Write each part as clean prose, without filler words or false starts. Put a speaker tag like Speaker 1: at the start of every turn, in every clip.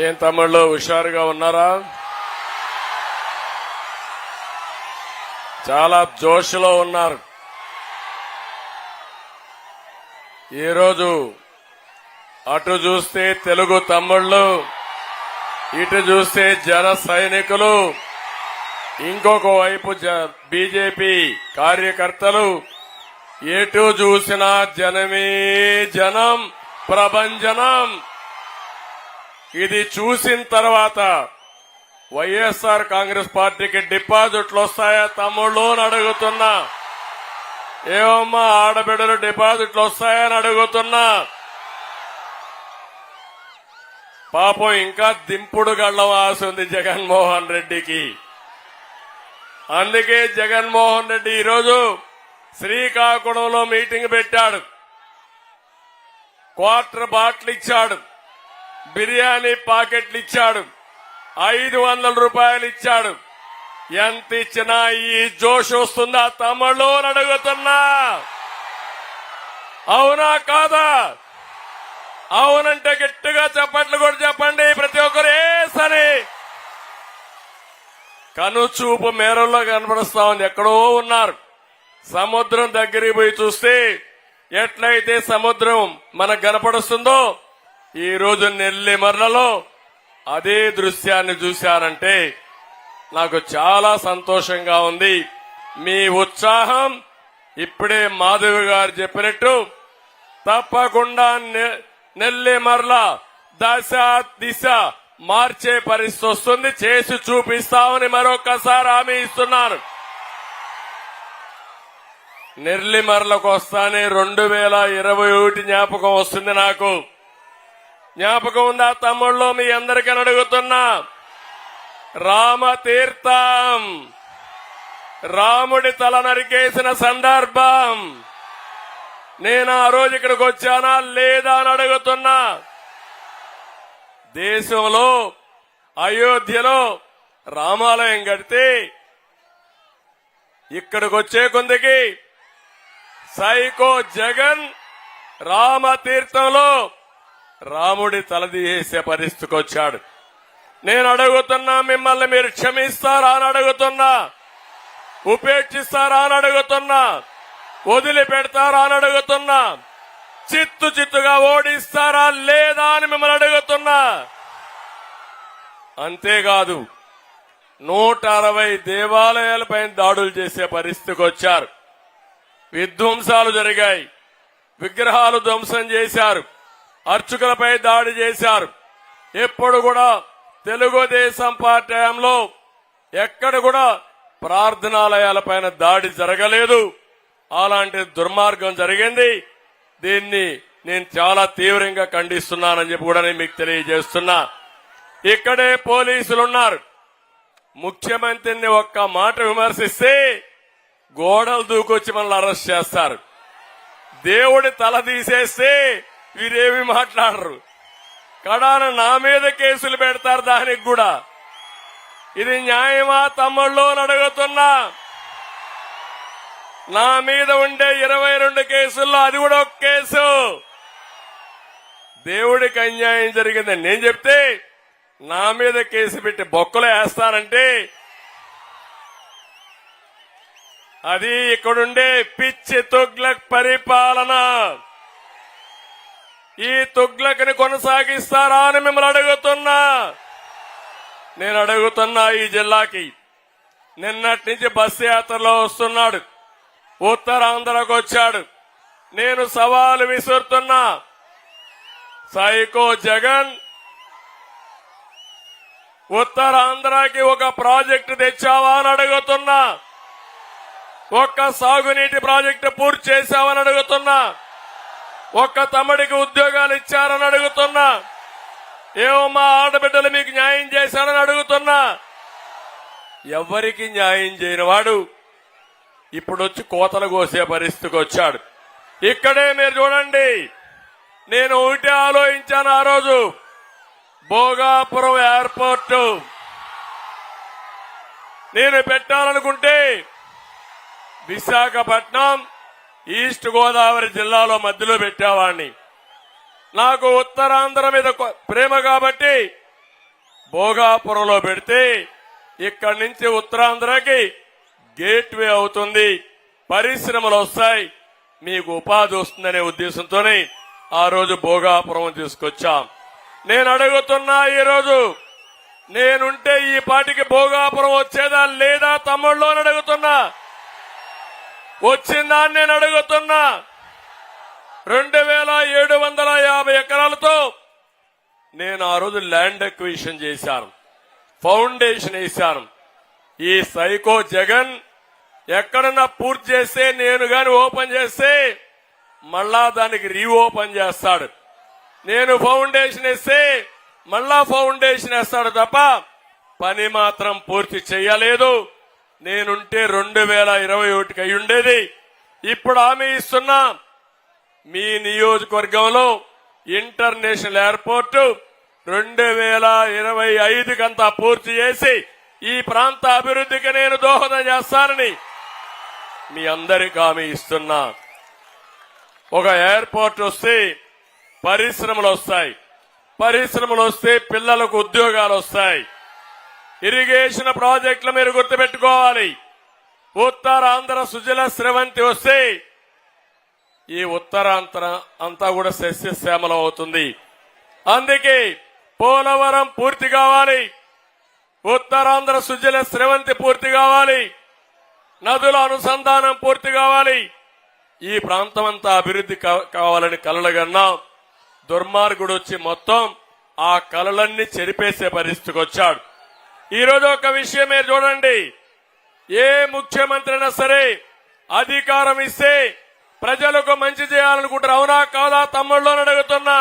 Speaker 1: ఏం తమ్ముళ్ళు హుషారుగా ఉన్నారా? చాలా జోష్లో ఉన్నారు. ఈరోజు అటు చూస్తే తెలుగు తమ్ముళ్ళు, ఇటు చూస్తే జన సైనికులు, ఇంకొక వైపు బీజేపీ కార్యకర్తలు, ఎటు చూసినా జనమే జనం, ప్రభంజనం. ఇది చూసిన తర్వాత వైఎస్ఆర్ కాంగ్రెస్ పార్టీకి డిపాజిట్లు వస్తాయా తమ్ముళ్ళు అని అడుగుతున్నా. ఏమమ్మా ఆడబిడ్డలు డిపాజిట్లు వస్తాయని అడుగుతున్నా. పాపం ఇంకా దింపుడు గళ్లం ఆశ ఉంది జగన్మోహన్ రెడ్డికి. అందుకే జగన్మోహన్ రెడ్డి ఈరోజు శ్రీకాకుళంలో మీటింగ్ పెట్టాడు. క్వార్టర్ బాటిల్ ఇచ్చాడు, బిర్యానీ ప్యాకెట్లు ఇచ్చాడు, 500 రూపాయలు ఇచ్చాడు. ఎంత ఇచ్చినా ఈ జోష్ వస్తుందా తమ్ముళ్ళు అని అడుగుతున్నా. అవునా కాదా? అవునంటే గట్టిగా చప్పట్లు కూడా చెప్పండి ప్రతి ఒక్కరు. ఏసని కనుచూపు మేరల్లో కనపడుస్తా ఉంది. ఎక్కడో ఉన్నారు. సముద్రం దగ్గరికి పోయి చూస్తే ఎట్లయితే సముద్రం మనకు కనపడుస్తుందో ఈ రోజు నెల్లిమర్లలో అదే దృశ్యాన్ని చూశారంటే నాకు చాలా సంతోషంగా ఉంది. మీ ఉత్సాహం ఇప్పుడే మాధవి గారు చెప్పినట్టు తప్పకుండా నెల్లిమర్ల దశ దిశ మార్చే పరిస్థితి వస్తుంది. చేసి చూపిస్తామని మరొకసారి హామీ ఇస్తున్నాను. నెల్లిమర్లకు వస్తానే 2021 జ్ఞాపకం వస్తుంది. నాకు జ్ఞాపకం ఉందా తమ్ముళ్ళు? మీ అందరికీ అడుగుతున్నా. రామతీర్థం, రాముడి తల నరికేసిన సందర్భం. నేను ఆ రోజు ఇక్కడికి వచ్చానా లేదా అని అడుగుతున్నా. దేశంలో అయోధ్యలో రామాలయం కడితే ఇక్కడికి వచ్చే కొందికి సైకో జగన్ రామతీర్థంలో రాముడి తలదీసే పరిస్థితికి వచ్చాడు. నేను అడుగుతున్నా, మిమ్మల్ని మీరు క్షమిస్తారా అని అడుగుతున్నా, ఉపేక్షిస్తారా అని అడుగుతున్నా, వదిలిపెడతారా అని అడుగుతున్నా, చిత్తుగా ఓడిస్తారా లేదా అని మిమ్మల్ని అడుగుతున్నా. అంతేకాదు 160 దేవాలయాలపై దాడులు చేసే పరిస్థితికి వచ్చారు. విధ్వంసాలు జరిగాయి, విగ్రహాలు ధ్వంసం చేశారు, అర్చకులపై దాడి చేశారు. ఎప్పుడు కూడా తెలుగుదేశం పార్టీ హయాంలో ఎక్కడ కూడా ప్రార్థనాలయాలపైన దాడి జరగలేదు. అలాంటి దుర్మార్గం జరిగింది. దీన్ని నేను చాలా తీవ్రంగా ఖండిస్తున్నానని చెప్పి కూడా నేను మీకు తెలియజేస్తున్నా. ఇక్కడే పోలీసులున్నారు. ముఖ్యమంత్రిని ఒక్క మాట విమర్శిస్తే గోడలు దూకొచ్చి మనల్ని అరెస్ట్ చేస్తారు. దేవుడి తల తీసేస్తే వీరేమి మాట్లాడరు. కడాన నా మీద కేసులు పెడతారు. దానికి కూడా ఇది న్యాయమా తమ్ముళ్ళు అని అడుగుతున్నా. నా మీద ఉండే 22 కేసుల్లో అది కూడా ఒక కేసు. దేవుడికి అన్యాయం జరిగిందని నేను చెప్తే నా మీద కేసు పెట్టి బొక్కలు వేస్తారంటే అది ఇక్కడుండే పిచ్చి తుగ్లక్ పరిపాలన. ఈ తుగ్లక్ని కొనసాగిస్తారా అని మిమ్మల్ని అడుగుతున్నా. నేను అడుగుతున్నా, ఈ జిల్లాకి నిన్నటి నుంచి బస్సు యాత్రలో వస్తున్నాడు, ఉత్తరాంధ్రకు వచ్చాడు. నేను సవాలు విసురుతున్నా. సైకో జగన్ ఉత్తరాంధ్రకి ఒక ప్రాజెక్టు తెచ్చావా అని అడుగుతున్నా. ఒక్క సాగునీటి ప్రాజెక్టు పూర్తి చేశావని అడుగుతున్నా. ఒక్క తమ్ముడికి ఉద్యోగాలు ఇచ్చారని అడుగుతున్నా. ఏమో మా ఆడబిడ్డలు మీకు న్యాయం చేశారని అడుగుతున్నా. ఎవరికి న్యాయం చేయని వాడు ఇప్పుడు వచ్చి కోతలు కోసే పరిస్థితికి వచ్చాడు. ఇక్కడే మీరు చూడండి, నేను ఒకటే ఆలోచించాను ఆ రోజు. భోగాపురం ఎయిర్పోర్టు నేను పెట్టాలనుకుంటే విశాఖపట్నం ఈస్ట్ గోదావరి జిల్లాలో మధ్యలో పెట్టేవాడిని. నాకు ఉత్తరాంధ్ర మీద ప్రేమ కాబట్టి భోగాపురంలో పెడితే ఇక్కడి నుంచి ఉత్తరాంధ్రకి గేట్వే అవుతుంది, పరిశ్రమలు వస్తాయి, మీకు ఉపాధి వస్తుందనే ఉద్దేశంతోనే ఆ రోజు భోగాపురం తీసుకొచ్చాం. నేను అడుగుతున్నా, ఈరోజు నేనుంటే ఈ పాటికి భోగాపురం వచ్చేదా లేదా తమ్ముళ్ళు అని అడుగుతున్నా. వచ్చిందా అని నేను అడుగుతున్నా. 2750 ఎకరాలతో నేను ఆ రోజు ల్యాండ్ అక్విజిషన్ చేశాను, ఫౌండేషన్ వేశాను. ఈ సైకో జగన్ ఎక్కడన్నా పూర్తి చేస్తే, నేను గాని ఓపెన్ చేస్తే మళ్ళా దానికి రీఓపెన్ చేస్తాడు. నేను ఫౌండేషన్ వేస్తే మళ్ళా ఫౌండేషన్ వేస్తాడు తప్ప పని మాత్రం పూర్తి చేయలేదు. నేనుంటే 2021కి అయి ఉండేది. ఇప్పుడు హామీ ఇస్తున్నా, మీ నియోజకవర్గంలో ఇంటర్నేషనల్ ఎయిర్పోర్టు 2025కంతా పూర్తి చేసి ఈ ప్రాంత అభివృద్ధికి నేను దోహదం చేస్తానని మీ అందరికీ హామీ ఇస్తున్నా. ఒక ఎయిర్పోర్ట్ వస్తే పరిశ్రమలు వస్తాయి, పరిశ్రమలు వస్తే పిల్లలకు ఉద్యోగాలు వస్తాయి. ఇరిగేషన్ ప్రాజెక్టులు మీరు గుర్తుపెట్టుకోవాలి. ఉత్తరాంధ్ర సుజల స్రవంతి వస్తే ఈ ఉత్తరాంధ్ర అంతా కూడా సస్యశ్యామలం అవుతుంది. అందుకే పోలవరం పూర్తి కావాలి, ఉత్తరాంధ్ర సుజల స్రవంతి పూర్తి కావాలి, నదుల అనుసంధానం పూర్తి కావాలి. ఈ ప్రాంతం అంతా అభివృద్ధి కావాలని కలలుగన్నాం. దుర్మార్గుడు వచ్చి మొత్తం ఆ కలలన్నీ చెరిపేసే పరిస్థితికి వచ్చాడు. ఈ రోజు ఒక విషయం మీరు చూడండి, ఏ ముఖ్యమంత్రి అయినా సరే అధికారం ఇస్తే ప్రజలకు మంచి చేయాలనుకుంటారు, అవునా కాదా తమ్ముళ్ళు అని అడుగుతున్నా.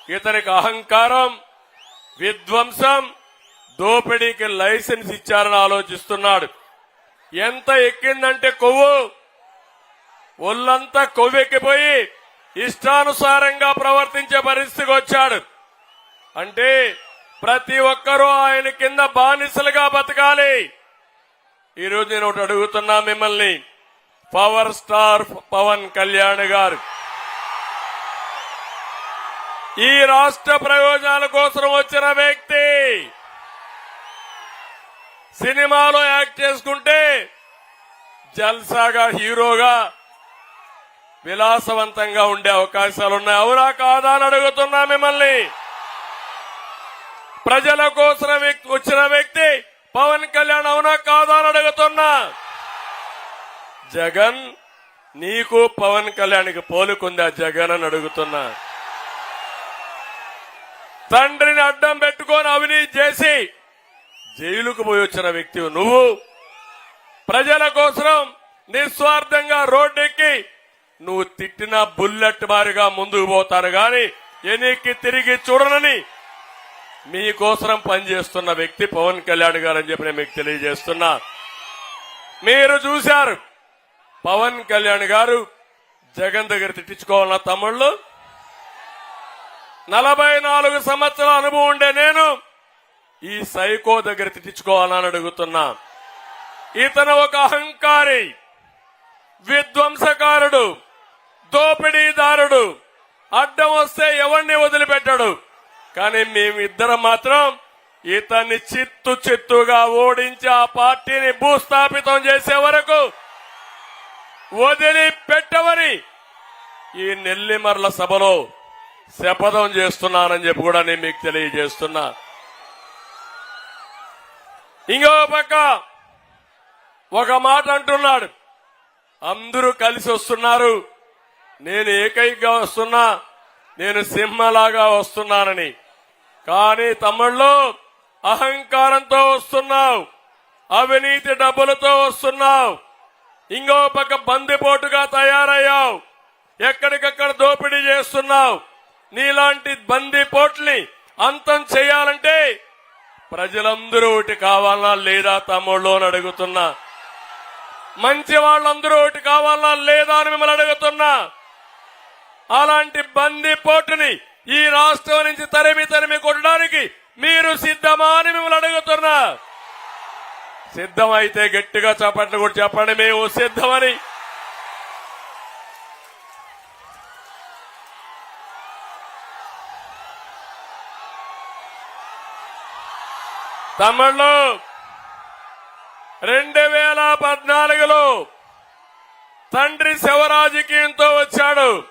Speaker 1: ఇతనికి అహంకారం, విధ్వంసం, దోపిడీకి లైసెన్స్ ఇచ్చారని ఆలోచిస్తున్నాడు. ఎంత ఎక్కిందంటే కొవ్వు, ఒళ్ళంతా కొవ్వెక్కిపోయి ఇష్టానుసారంగా ప్రవర్తించే పరిస్థితికి వచ్చాడు. అంటే ప్రతి ఒక్కరూ ఆయన కింద బానిసలుగా బతకాలి. ఈరోజు నేను ఒకటి అడుగుతున్నా మిమ్మల్ని, పవర్ స్టార్ పవన్ కళ్యాణ్ గారు ఈ రాష్ట్ర ప్రయోజనాల కోసం వచ్చిన వ్యక్తి. సినిమాలో యాక్ట్ చేసుకుంటే జల్సాగా హీరోగా విలాసవంతంగా ఉండే అవకాశాలున్నాయి, అవునా కాదా అని అడుగుతున్నా మిమ్మల్ని. ప్రజల కోసం వచ్చిన వ్యక్తి పవన్ కళ్యాణ్, అవునా కాదా అని అడుగుతున్నా. జగన్, నీకు పవన్ కళ్యాణ్కి పోలుకుందా జగన్ అని అడుగుతున్నా. తండ్రిని అడ్డం పెట్టుకొని అవినీతి చేసి జైలుకు పోయి వచ్చిన వ్యక్తి నువ్వు. ప్రజల కోసం నిస్వార్థంగా రోడ్డెక్కి నువ్వు తిట్టిన బుల్లెట్ మారిగా ముందుకు పోతాను గాని ఎన్నికకి తిరిగి చూడనని మీకోసం పనిచేస్తున్న వ్యక్తి పవన్ కళ్యాణ్ గారు అని చెప్పి నేను మీకు తెలియజేస్తున్నా. మీరు చూశారు, పవన్ కళ్యాణ్ గారు జగన్ దగ్గర తిట్టించుకోవాలన్న తమ్ముళ్ళు. 44 సంవత్సరాల అనుభవం ఉండే నేను ఈ సైకో దగ్గర తిట్టించుకోవాలని అడుగుతున్నా. ఇతను ఒక అహంకారి, విధ్వంసకారుడు, దోపిడీదారుడు. అడ్డం వస్తే ఎవరిని వదిలిపెట్టాడు. కానీ మేమిద్దరం మాత్రం ఇతన్ని చిత్తుగా ఓడించి ఆ పార్టీని భూస్థాపితం చేసే వరకు వదిలిపెట్టవని ఈ నెల్లిమర్ల సభలో శపథం చేస్తున్నానని చెప్పి కూడా నేను మీకు తెలియజేస్తున్నా. ఇంకో పక్క ఒక మాట అంటున్నాడు, అందరూ కలిసి వస్తున్నారు, నేను ఏకైకగా వస్తున్నా, నేను సింహలాగా వస్తున్నానని. కానీ తమ్ముళ్ళు, అహంకారంతో వస్తున్నావు, అవినీతి డబ్బులతో వస్తున్నావు, ఇంకో పక్క బందిపోటుగా తయారయ్యావు, ఎక్కడికక్కడ దోపిడీ చేస్తున్నావు. నీలాంటి బందిపోట్లని అంతం చేయాలంటే ప్రజలందరూ ఒకటి కావాలన్నా లేదా తమ్ముళ్ళు అని అడుగుతున్నా. మంచి వాళ్ళందరూ ఒకటి కావాలన్నా లేదా అని మిమ్మల్ని అడుగుతున్నా. అలాంటి బందిపోటుని ఈ రాష్ట్రం నుంచి తరిమి కొట్టడానికి మీరు సిద్ధమా అని మిమ్మల్ని అడుగుతున్నా. సిద్ధమైతే గట్టిగా చప్పట్లు కూడా చెప్పండి, మేము సిద్ధమని. తమ్ముళ్ళు 2014లో తండ్రి శివరాజకీయంతో వచ్చాడు.